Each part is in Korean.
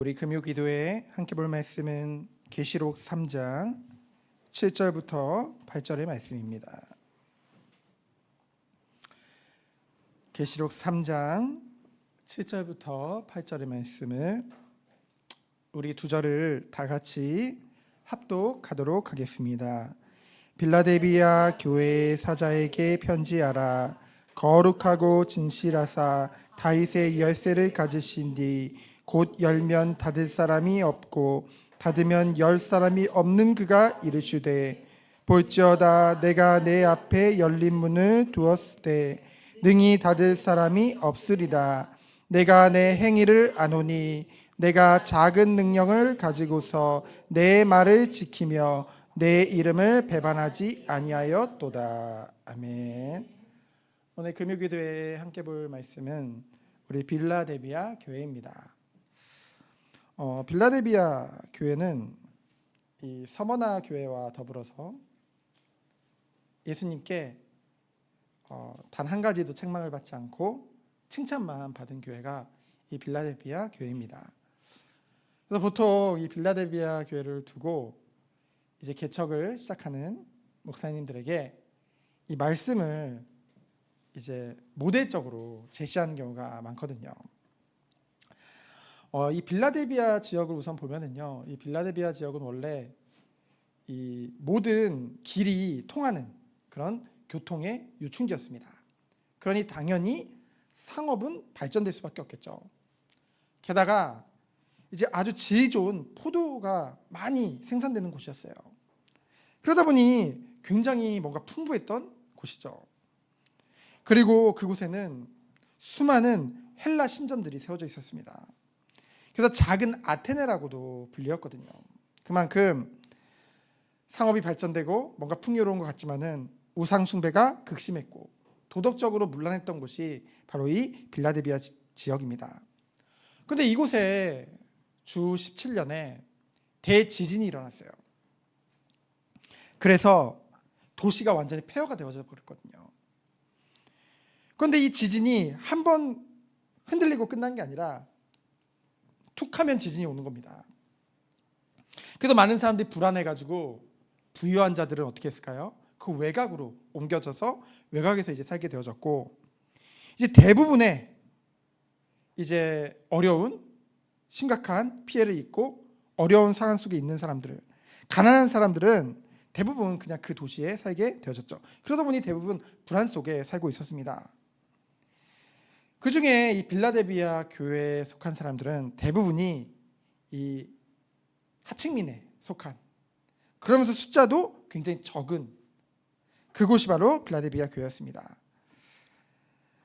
우리 금요기도에 함께 볼 말씀은 계시록 3장 7절부터 8절의 말씀입니다. 계시록 3장 7절부터 8절의 말씀을 우리 두 절을 다 같이 합독하도록 하겠습니다. 빌라델비아 교회의 사자에게 편지하라. 거룩하고 진실하사 다윗의 열쇠를 가지신 뒤 곧 열면 닫을 사람이 없고 닫으면 열 사람이 없는 그가 이르시되, 볼지어다 내가 내 앞에 열린 문을 두었을 때 능히 닫을 사람이 없으리라. 내가 내 행위를 아노니 내가 작은 능력을 가지고서 내 말을 지키며 내 이름을 배반하지 아니하였도다. 아멘. 오늘 금요기도에 함께 볼 말씀은 우리 빌라델비아 교회입니다. 빌라델비아 교회는 이 서머나 교회와 더불어서 예수님께 단 한 가지도 책망을 받지 않고 칭찬만 받은 교회가 이 빌라델비아 교회입니다. 그래서 보통 이 빌라델비아 교회를 두고 이제 개척을 시작하는 목사님들에게 이 말씀을 이제 모델적으로 제시하는 경우가 많거든요. 이 빌라델비아 지역을 우선 보면은요, 이 빌라델비아 지역은 원래 이 모든 길이 통하는 그런 교통의 요충지였습니다. 그러니 당연히 상업은 발전될 수밖에 없겠죠. 게다가 이제 아주 질 좋은 포도가 많이 생산되는 곳이었어요. 그러다 보니 굉장히 뭔가 풍부했던 곳이죠. 그리고 그곳에는 수많은 헬라 신전들이 세워져 있었습니다. 그래서 작은 아테네라고도 불리었거든요. 그만큼 상업이 발전되고 뭔가 풍요로운 것 같지만은 우상 숭배가 극심했고 도덕적으로 문란했던 곳이 바로 이 빌라델비아 지역입니다. 그런데 이곳에 주 17년에 대지진이 일어났어요. 그래서 도시가 완전히 폐허가 되어져 버렸거든요. 그런데 이 지진이 한 번 흔들리고 끝난 게 아니라 툭하면 지진이 오는 겁니다. 그래서 많은 사람들이 불안해가지고 부유한 자들은 어떻게 했을까요? 그 외곽으로 옮겨져서 외곽에서 이제 살게 되어졌고, 이제 대부분의 이제 어려운 심각한 피해를 입고 어려운 상황 속에 있는 사람들을, 가난한 사람들은 대부분 그냥 그 도시에 살게 되어졌죠. 그러다 보니 대부분 불안 속에 살고 있었습니다. 그 중에 이 빌라델비아 교회에 속한 사람들은 대부분이 이 하층민에 속한, 그러면서 숫자도 굉장히 적은 그곳이 바로 빌라델비아 교회였습니다.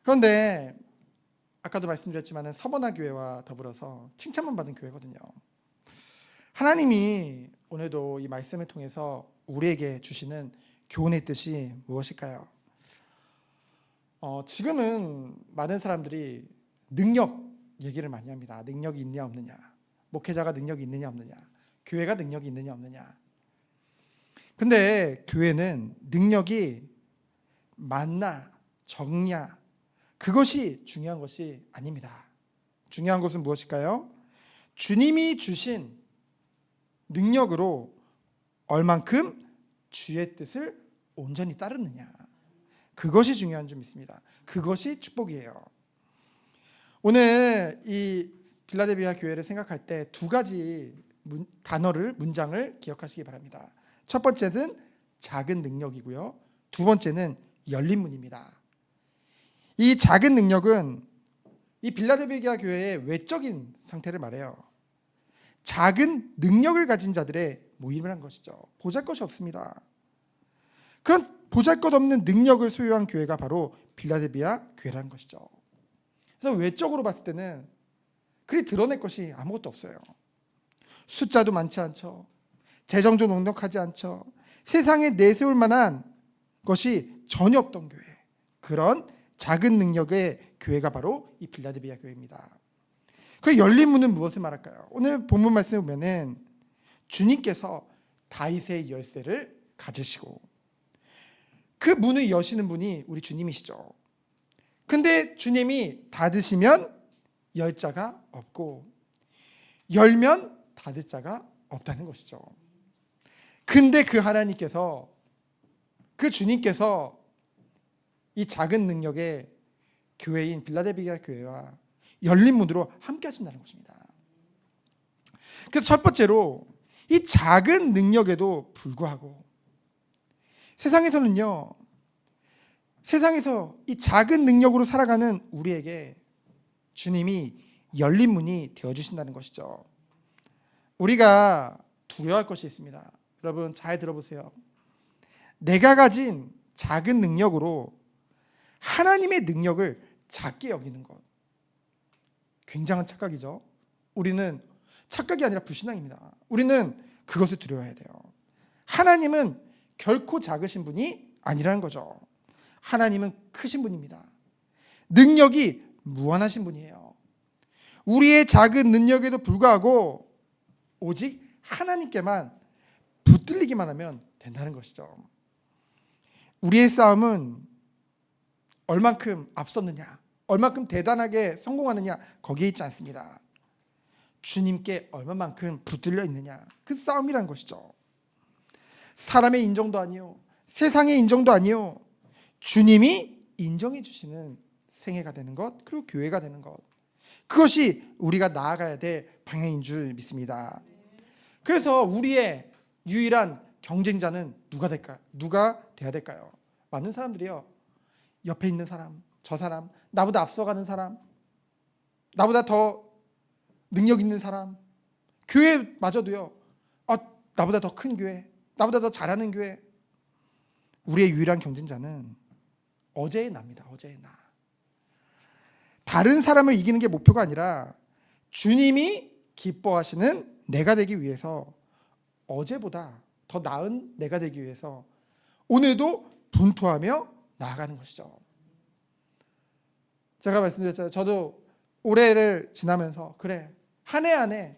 그런데 아까도 말씀드렸지만 서머나 교회와 더불어서 칭찬만 받은 교회거든요. 하나님이 오늘도 이 말씀을 통해서 우리에게 주시는 교훈의 뜻이 무엇일까요? 지금은 많은 사람들이 능력 얘기를 많이 합니다. 능력이 있느냐 없느냐, 목회자가 능력이 있느냐 없느냐, 교회가 능력이 있느냐 없느냐. 근데 교회는 능력이 많나 적냐, 그것이 중요한 것이 아닙니다. 중요한 것은 무엇일까요? 주님이 주신 능력으로 얼만큼 주의 뜻을 온전히 따르느냐, 그것이 중요한 줄 믿습니다. 그것이 축복이에요. 오늘 이 빌라델비아 교회를 생각할 때 두 가지 문장을 기억하시기 바랍니다. 첫 번째는 작은 능력이고요, 두 번째는 열린 문입니다. 이 작은 능력은 이 빌라델비아 교회의 외적인 상태를 말해요. 작은 능력을 가진 자들의 모임을 한 것이죠. 보잘것이 없습니다. 그런 보잘것없는 능력을 소유한 교회가 바로 빌라델비아 교회라는 것이죠. 그래서 외적으로 봤을 때는 그리 드러낼 것이 아무것도 없어요. 숫자도 많지 않죠. 재정도 넉넉하지 않죠. 세상에 내세울 만한 것이 전혀 없던 교회, 그런 작은 능력의 교회가 바로 이 빌라델비아 교회입니다. 그 열린 문은 무엇을 말할까요? 오늘 본문 말씀을 보면은 주님께서 다윗의 열쇠를 가지시고 그 문을 여시는 분이 우리 주님이시죠. 근데 주님이 닫으시면 열 자가 없고 열면 닫을 자가 없다는 것이죠. 근데 그 하나님께서, 그 주님께서 이 작은 능력의 교회인 빌라델비아 교회와 열린 문으로 함께 하신다는 것입니다. 그래서 첫 번째로 이 작은 능력에도 불구하고 세상에서는요, 세상에서 이 작은 능력으로 살아가는 우리에게 주님이 열린 문이 되어주신다는 것이죠. 우리가 두려워할 것이 있습니다. 여러분 잘 들어보세요. 내가 가진 작은 능력으로 하나님의 능력을 작게 여기는 것, 굉장한 착각이죠. 우리는 착각이 아니라 불신앙입니다. 우리는 그것을 두려워해야 돼요. 하나님은 결코 작으신 분이 아니라는 거죠. 하나님은 크신 분입니다. 능력이 무한하신 분이에요. 우리의 작은 능력에도 불구하고 오직 하나님께만 붙들리기만 하면 된다는 것이죠. 우리의 싸움은 얼만큼 앞섰느냐, 얼만큼 대단하게 성공하느냐, 거기에 있지 않습니다. 주님께 얼마만큼 붙들려 있느냐, 그 싸움이라는 것이죠. 사람의 인정도 아니요, 세상의 인정도 아니요, 주님이 인정해 주시는 생애가 되는 것, 그리고 교회가 되는 것, 그것이 우리가 나아가야 될 방향인 줄 믿습니다. 그래서 우리의 유일한 경쟁자는 누가 될까요? 누가 돼야 될까요? 많은 사람들이요, 옆에 있는 사람, 저 사람, 나보다 앞서가는 사람, 나보다 더 능력 있는 사람, 교회마저도요, 나보다 더 큰 교회, 나보다 더 잘하는 교회. 우리의 유일한 경쟁자는 어제의 나입니다. 어제의 나. 다른 사람을 이기는 게 목표가 아니라 주님이 기뻐하시는 내가 되기 위해서, 어제보다 더 나은 내가 되기 위해서 오늘도 분투하며 나아가는 것이죠. 제가 말씀드렸잖아요. 저도 올해를 지나면서 그래, 한 해 한 해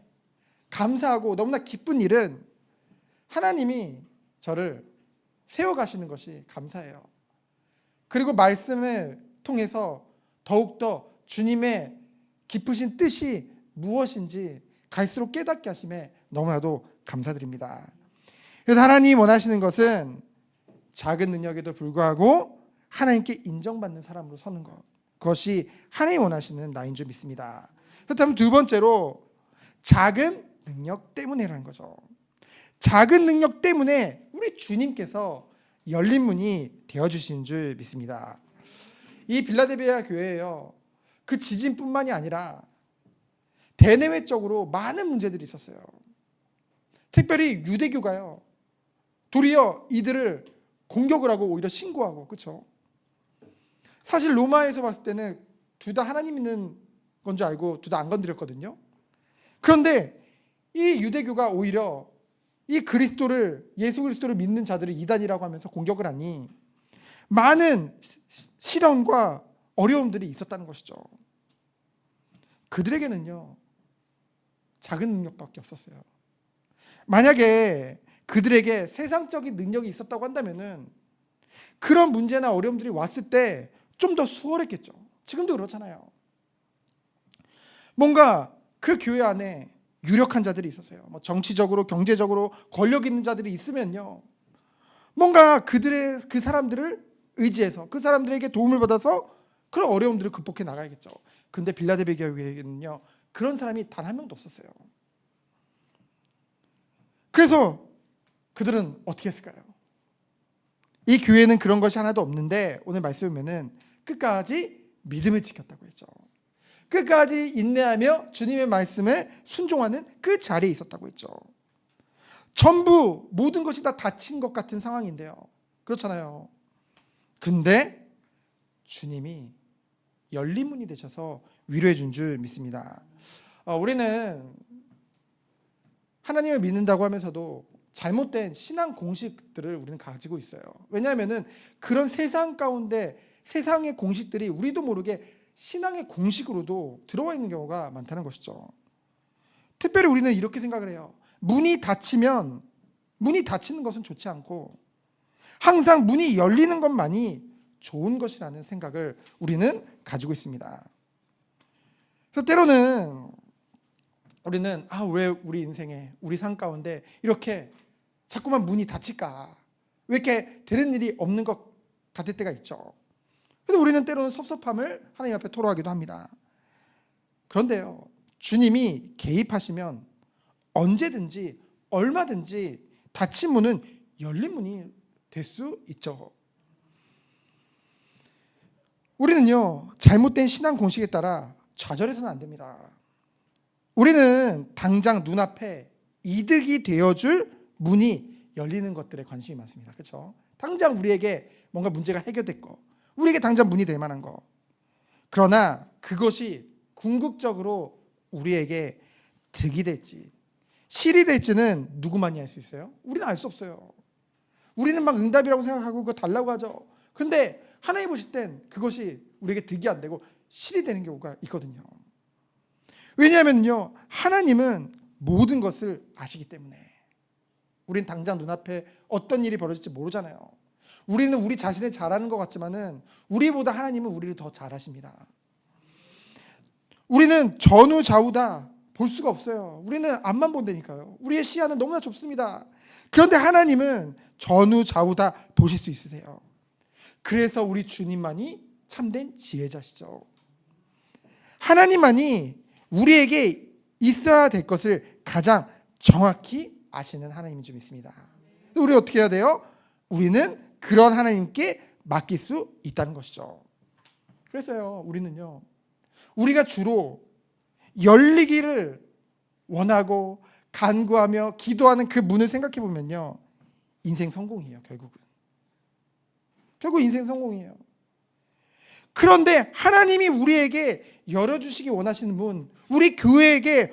감사하고 너무나 기쁜 일은 하나님이 저를 세워가시는 것이 감사해요. 그리고 말씀을 통해서 더욱더 주님의 깊으신 뜻이 무엇인지 갈수록 깨닫게 하심에 너무나도 감사드립니다. 그래서 하나님이 원하시는 것은 작은 능력에도 불구하고 하나님께 인정받는 사람으로 서는 것, 그것이 하나님이 원하시는 나인 줄 믿습니다. 그렇다면 두 번째로 작은 능력 때문에라는 거죠. 작은 능력 때문에 우리 주님께서 열린 문이 되어주신 줄 믿습니다. 이 빌라델비아 교회에요, 그 지진뿐만이 아니라 대내외적으로 많은 문제들이 있었어요. 특별히 유대교가요, 도리어 이들을 공격을 하고 오히려 신고하고, 그렇죠? 사실 로마에서 봤을 때는 둘 다 하나님 있는 건 줄 알고 둘 다 안 건드렸거든요. 그런데 이 유대교가 오히려 이 그리스도를, 예수 그리스도를 믿는 자들을 이단이라고 하면서 공격을 하니 많은 시련과 어려움들이 있었다는 것이죠. 그들에게는요, 작은 능력밖에 없었어요. 만약에 그들에게 세상적인 능력이 있었다고 한다면은 그런 문제나 어려움들이 왔을 때 좀 더 수월했겠죠. 지금도 그렇잖아요. 뭔가 그 교회 안에 유력한 자들이 있었어요. 뭐 정치적으로, 경제적으로 권력 있는 자들이 있으면요, 뭔가 그 사람들을 의지해서 그 사람들에게 도움을 받아서 그런 어려움들을 극복해 나가야겠죠. 근데 빌라델비아 교회에는요, 그런 사람이 단 한 명도 없었어요. 그래서 그들은 어떻게 했을까요? 이 교회는 그런 것이 하나도 없는데 오늘 말씀을 보면은 끝까지 믿음을 지켰다고 했죠. 끝까지 인내하며 주님의 말씀에 순종하는 그 자리에 있었다고 했죠. 전부 모든 것이 다 닫힌 것 같은 상황인데요, 그렇잖아요. 근데 주님이 열린 문이 되셔서 위로해 준 줄 믿습니다. 우리는 하나님을 믿는다고 하면서도 잘못된 신앙 공식들을 우리는 가지고 있어요. 왜냐하면 그런 세상 가운데 세상의 공식들이 우리도 모르게 신앙의 공식으로도 들어와 있는 경우가 많다는 것이죠. 특별히 우리는 이렇게 생각을 해요. 문이 닫히는 것은 좋지 않고 항상 문이 열리는 것만이 좋은 것이라는 생각을 우리는 가지고 있습니다. 그래서 때로는 우리는 왜 우리 인생에, 우리 삶 가운데 이렇게 자꾸만 문이 닫힐까? 왜 이렇게 되는 일이 없는 것 같을 때가 있죠. 그래서 우리는 때로는 섭섭함을 하나님 앞에 토로하기도 합니다. 그런데요, 주님이 개입하시면 언제든지 얼마든지 닫힌 문은 열린 문이 될 수 있죠. 우리는요, 잘못된 신앙 공식에 따라 좌절해서는 안 됩니다. 우리는 당장 눈앞에 이득이 되어줄 문이 열리는 것들에 관심이 많습니다. 그렇죠? 당장 우리에게 뭔가 문제가 해결됐고 우리에게 당장 문이 될 만한 거. 그러나 그것이 궁극적으로 우리에게 득이 될지 실이 될지는 누구만이 알 수 있어요? 우리는 알 수 없어요. 우리는 막 응답이라고 생각하고 그거 달라고 하죠. 근데 하나님 보실 땐 그것이 우리에게 득이 안 되고 실이 되는 경우가 있거든요. 왜냐하면요, 하나님은 모든 것을 아시기 때문에. 우린 당장 눈앞에 어떤 일이 벌어질지 모르잖아요. 우리는 우리 자신을 잘 아는 것 같지만은 우리보다 하나님은 우리를 더 잘 아십니다. 우리는 전후 좌우 다 볼 수가 없어요. 우리는 앞만 본다니까요. 우리의 시야는 너무나 좁습니다. 그런데 하나님은 전후 좌우 다 보실 수 있으세요. 그래서 우리 주님만이 참된 지혜자시죠. 하나님만이 우리에게 있어야 될 것을 가장 정확히 아시는 하나님인 줄 믿습니다. 우리 어떻게 해야 돼요? 우리는 그런 하나님께 맡길 수 있다는 것이죠. 그래서요, 우리는요, 우리가 주로 열리기를 원하고 간구하며 기도하는 그 문을 생각해 보면요, 인생 성공이에요. 결국 인생 성공이에요. 그런데 하나님이 우리에게 열어주시기 원하시는 문, 우리 교회에게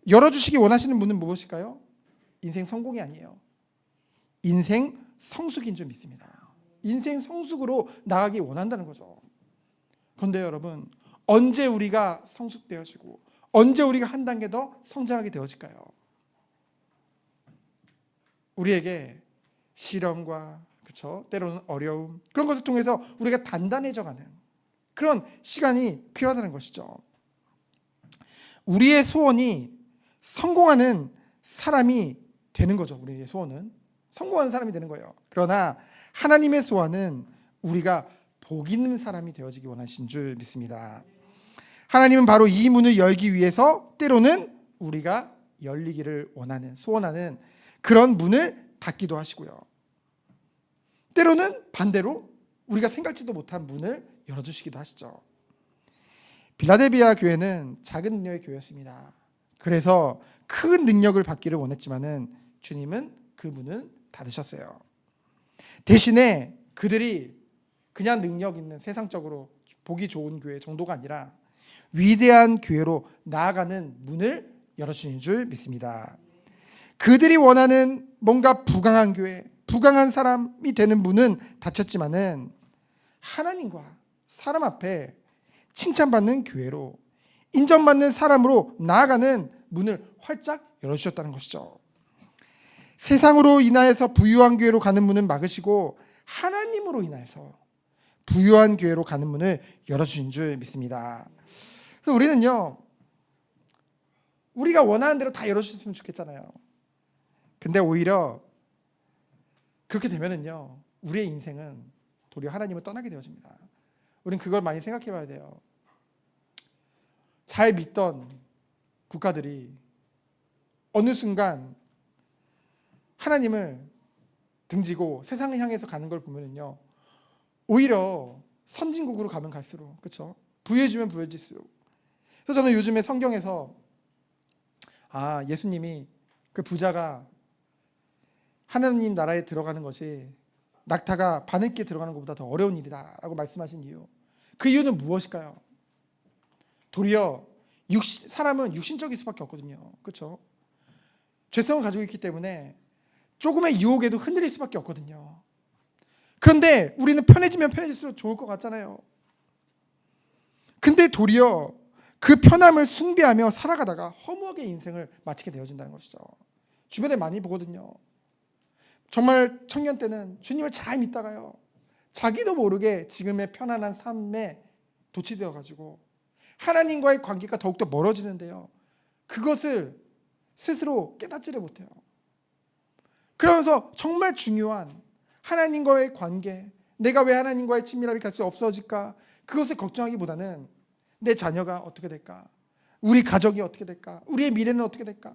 열어주시기 원하시는 문은 무엇일까요? 인생 성공이 아니에요. 인생 성숙인 줄 믿습니다. 인생 성숙으로 나가기 원한다는 거죠. 그런데 여러분, 언제 우리가 성숙되어지고 언제 우리가 한 단계 더 성장하게 되어질까요? 우리에게 시련과 그렇죠? 때로는 어려움, 그런 것을 통해서 우리가 단단해져가는 그런 시간이 필요하다는 것이죠. 우리의 소원이 성공하는 사람이 되는 거죠. 우리의 소원은 성공하는 사람이 되는 거예요. 그러나 하나님의 소원은 우리가 복 있는 사람이 되어지기 원하신 줄 믿습니다. 하나님은 바로 이 문을 열기 위해서 때로는 우리가 열리기를 원하는, 소원하는 그런 문을 닫기도 하시고요. 때로는 반대로 우리가 생각지도 못한 문을 열어주시기도 하시죠. 빌라델비아 교회는 작은 능력의 교회였습니다. 그래서 큰 능력을 받기를 원했지만은 주님은 그 문을 닫으셨어요. 대신에 그들이 그냥 능력 있는 세상적으로 보기 좋은 교회 정도가 아니라 위대한 교회로 나아가는 문을 열어주신 줄 믿습니다. 그들이 원하는 뭔가 부강한 교회, 부강한 사람이 되는 문은 닫혔지만은 하나님과 사람 앞에 칭찬받는 교회로, 인정받는 사람으로 나아가는 문을 활짝 열어주셨다는 것이죠. 세상으로 인하여서 부유한 교회로 가는 문은 막으시고 하나님으로 인하여서 부유한 교회로 가는 문을 열어주신 줄 믿습니다. 그래서 우리는요, 우리가 원하는 대로 다 열어주셨으면 좋겠잖아요. 근데 오히려 그렇게 되면은요, 우리의 인생은 도리어 하나님을 떠나게 되어집니다. 우리는 그걸 많이 생각해 봐야 돼요. 잘 믿던 국가들이 어느 순간 하나님을 등지고 세상을 향해서 가는 걸 보면은요, 오히려 선진국으로 가면 갈수록, 그렇죠? 부유해지면 부유해질수록. 그래서 저는 요즘에 성경에서 예수님이 그 부자가 하나님 나라에 들어가는 것이 낙타가 바늘기에 들어가는 것보다 더 어려운 일이다라고 말씀하신 이유. 그 이유는 무엇일까요? 도리어 사람은 육신적일 수밖에 없거든요. 그렇죠? 죄성을 가지고 있기 때문에 조금의 유혹에도 흔들릴 수밖에 없거든요. 그런데 우리는 편해지면 편해질수록 좋을 것 같잖아요. 근데 도리어 그 편함을 숭배하며 살아가다가 허무하게 인생을 마치게 되어진다는 것이죠. 주변에 많이 보거든요. 정말 청년 때는 주님을 잘 믿다가요, 자기도 모르게 지금의 편안한 삶에 도취되어 가지고 하나님과의 관계가 더욱더 멀어지는데요, 그것을 스스로 깨닫지를 못해요. 그러면서 정말 중요한 하나님과의 관계, 내가 왜 하나님과의 친밀함이 갈 수 없어질까? 그것을 걱정하기보다는 내 자녀가 어떻게 될까? 우리 가족이 어떻게 될까? 우리의 미래는 어떻게 될까?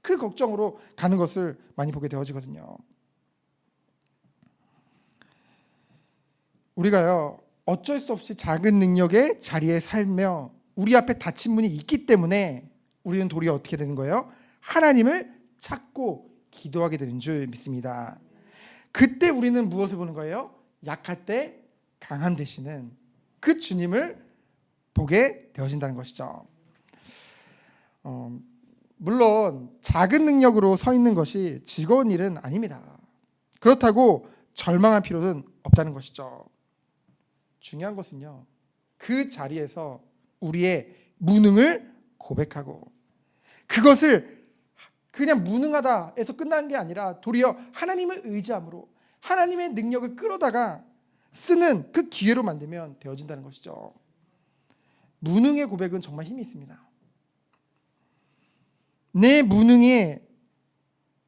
그 걱정으로 가는 것을 많이 보게 되어지거든요. 우리가요, 어쩔 수 없이 작은 능력의 자리에 살며 우리 앞에 닫힌 문이 있기 때문에 우리는 도리어 어떻게 되는 거예요? 하나님을 찾고 기도하게 되는 줄 믿습니다. 그때 우리는 무엇을 보는 거예요? 약할 때 강함 되시는 그 주님을 보게 되어진다는 것이죠. 물론 작은 능력으로 서 있는 것이 즐거운 일은 아닙니다. 그렇다고 절망할 필요는 없다는 것이죠. 중요한 것은요, 그 자리에서 우리의 무능을 고백하고 그것을 그냥 무능하다 해서 끝나는 게 아니라 도리어 하나님을 의지함으로 하나님의 능력을 끌어다가 쓰는 그 기회로 만들면 되어진다는 것이죠. 무능의 고백은 정말 힘이 있습니다. 내 무능의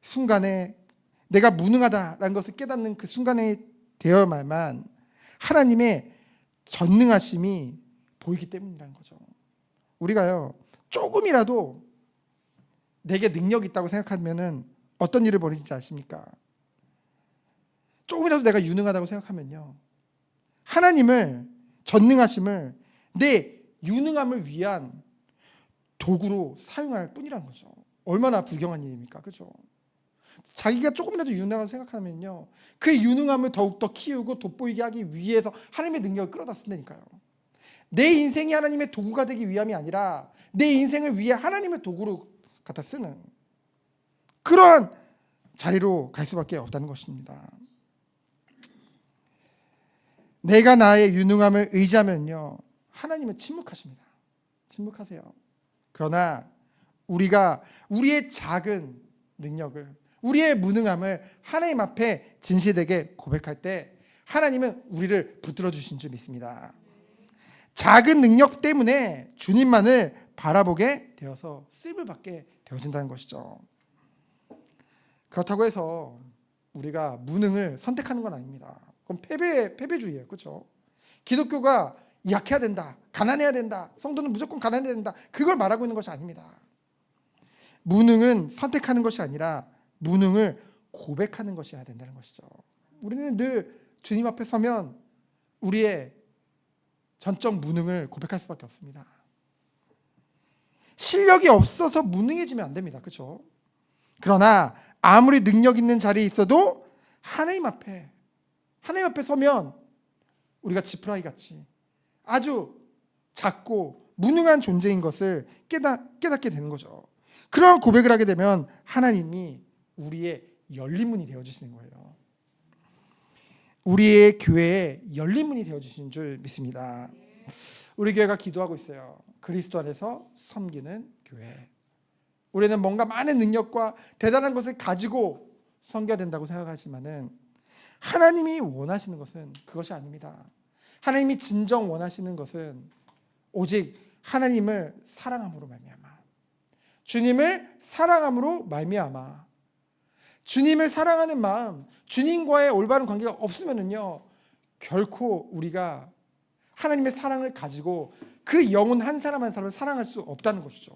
순간에 내가 무능하다라는 것을 깨닫는 그 순간에 되어야만 하나님의 전능하심이 보이기 때문이라는 거죠. 우리가요, 조금이라도 내게 능력이 있다고 생각하면은 어떤 일을 벌이는지 아십니까? 조금이라도 내가 유능하다고 생각하면요, 하나님을 전능하심을 내 유능함을 위한 도구로 사용할 뿐이란 거죠. 얼마나 불경한 일입니까? 그죠? 자기가 조금이라도 유능하다고 생각하면요, 그 유능함을 더욱더 키우고 돋보이게 하기 위해서 하나님의 능력을 끌어다 쓴다니까요. 내 인생이 하나님의 도구가 되기 위함이 아니라 내 인생을 위해 하나님의 도구로 갖다 쓰는 그러한 자리로 갈 수밖에 없다는 것입니다. 내가 나의 유능함을 의지하면요, 하나님은 침묵하십니다. 침묵하세요. 그러나 우리가 우리의 작은 능력을, 우리의 무능함을 하나님 앞에 진실되게 고백할 때 하나님은 우리를 붙들어 주신 줄 믿습니다. 작은 능력 때문에 주님만을 바라보게 되어서 쓰임을 받게 되어진다는 것이죠. 그렇다고 해서 우리가 무능을 선택하는 건 아닙니다. 그건 패배주의예요. 그렇죠? 기독교가 약해야 된다, 가난해야 된다, 성도는 무조건 가난해야 된다, 그걸 말하고 있는 것이 아닙니다. 무능은 선택하는 것이 아니라 무능을 고백하는 것이어야 된다는 것이죠. 우리는 늘 주님 앞에 서면 우리의 전적 무능을 고백할 수밖에 없습니다. 실력이 없어서 무능해지면 안 됩니다. 그렇죠? 그러나 아무리 능력 있는 자리에 있어도 하나님 앞에 서면 우리가 지푸라기 같이 아주 작고 무능한 존재인 것을 깨닫게 되는 거죠. 그런 고백을 하게 되면 하나님이 우리의 열린 문이 되어주시는 거예요. 우리의 교회에 열린 문이 되어주시는 줄 믿습니다. 우리 교회가 기도하고 있어요. 그리스도 안에서 섬기는 교회. 우리는 뭔가 많은 능력과 대단한 것을 가지고 섬겨야 된다고 생각하지만은 하나님이 원하시는 것은 그것이 아닙니다. 하나님이 진정 원하시는 것은 오직 하나님을 사랑함으로 말미암아, 주님을 사랑함으로 말미암아, 주님을 사랑하는 마음, 주님과의 올바른 관계가 없으면은요, 결코 우리가 하나님의 사랑을 가지고 그 영혼 한 사람 한 사람을 사랑할 수 없다는 것이죠.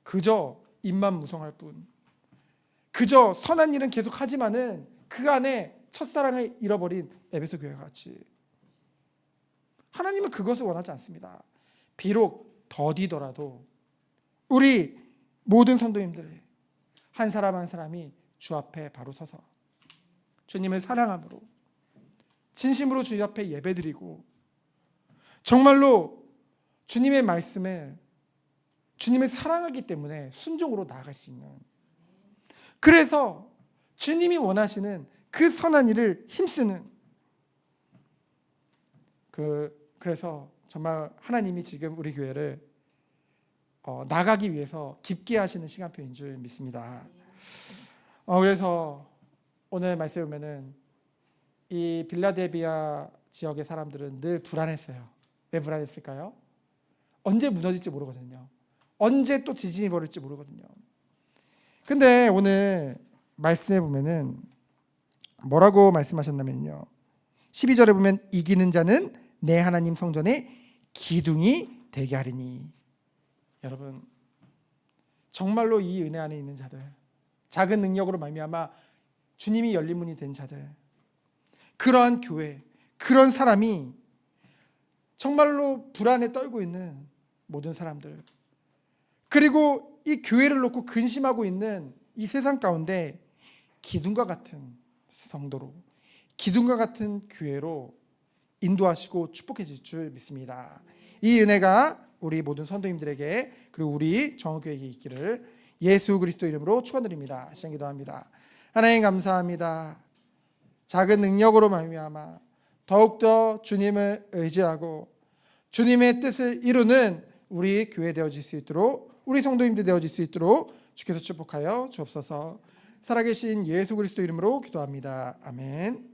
그저 입만 무성할 뿐, 그저 선한 일은 계속 하지만은 그 안에 첫사랑을 잃어버린 에베소 교회와 같이 하나님은 그것을 원하지 않습니다. 비록 더디더라도 우리 모든 성도님들 한 사람 한 사람이 주 앞에 바로 서서 주님을 사랑함으로 진심으로 주님 앞에 예배드리고 정말로 주님의 말씀을, 주님을 사랑하기 때문에 순종으로 나아갈 수 있는, 그래서 주님이 원하시는 그 선한 일을 힘쓰는, 그래서 정말 하나님이 지금 우리 교회를 나가기 위해서 깊게 하시는 시간표인 줄 믿습니다. 그래서 오늘 말씀에 보면은 이 빌라델비아 지역의 사람들은 늘 불안했어요. 왜 불안했을까요? 언제 무너질지 모르거든요. 언제 또 지진이 벌어질지 모르거든요. 근데 오늘 말씀해 보면은 뭐라고 말씀하셨냐면요. 12절에 보면 이기는 자는 내 하나님 성전의 기둥이 되게 하리니. 여러분, 정말로 이 은혜 안에 있는 자들, 작은 능력으로 말미암아 주님이 열린 문이 된 자들, 그러한 교회, 그런 사람이 정말로 불안에 떨고 있는 모든 사람들, 그리고 이 교회를 놓고 근심하고 있는 이 세상 가운데 기둥과 같은 성도로, 기둥과 같은 교회로 인도하시고 축복해 주실 줄 믿습니다. 이 은혜가 우리 모든 선도님들에게 그리고 우리 정오교회에 있기를 예수 그리스도 이름으로 축원드립니다. 시간 기도합니다. 하나님 감사합니다. 작은 능력으로 말미암아 더욱더 주님을 의지하고 주님의 뜻을 이루는 우리 교회 되어질 수 있도록, 우리 성도님들 되어질 수 있도록 주께서 축복하여 주옵소서. 살아계신 예수 그리스도 이름으로 기도합니다. 아멘.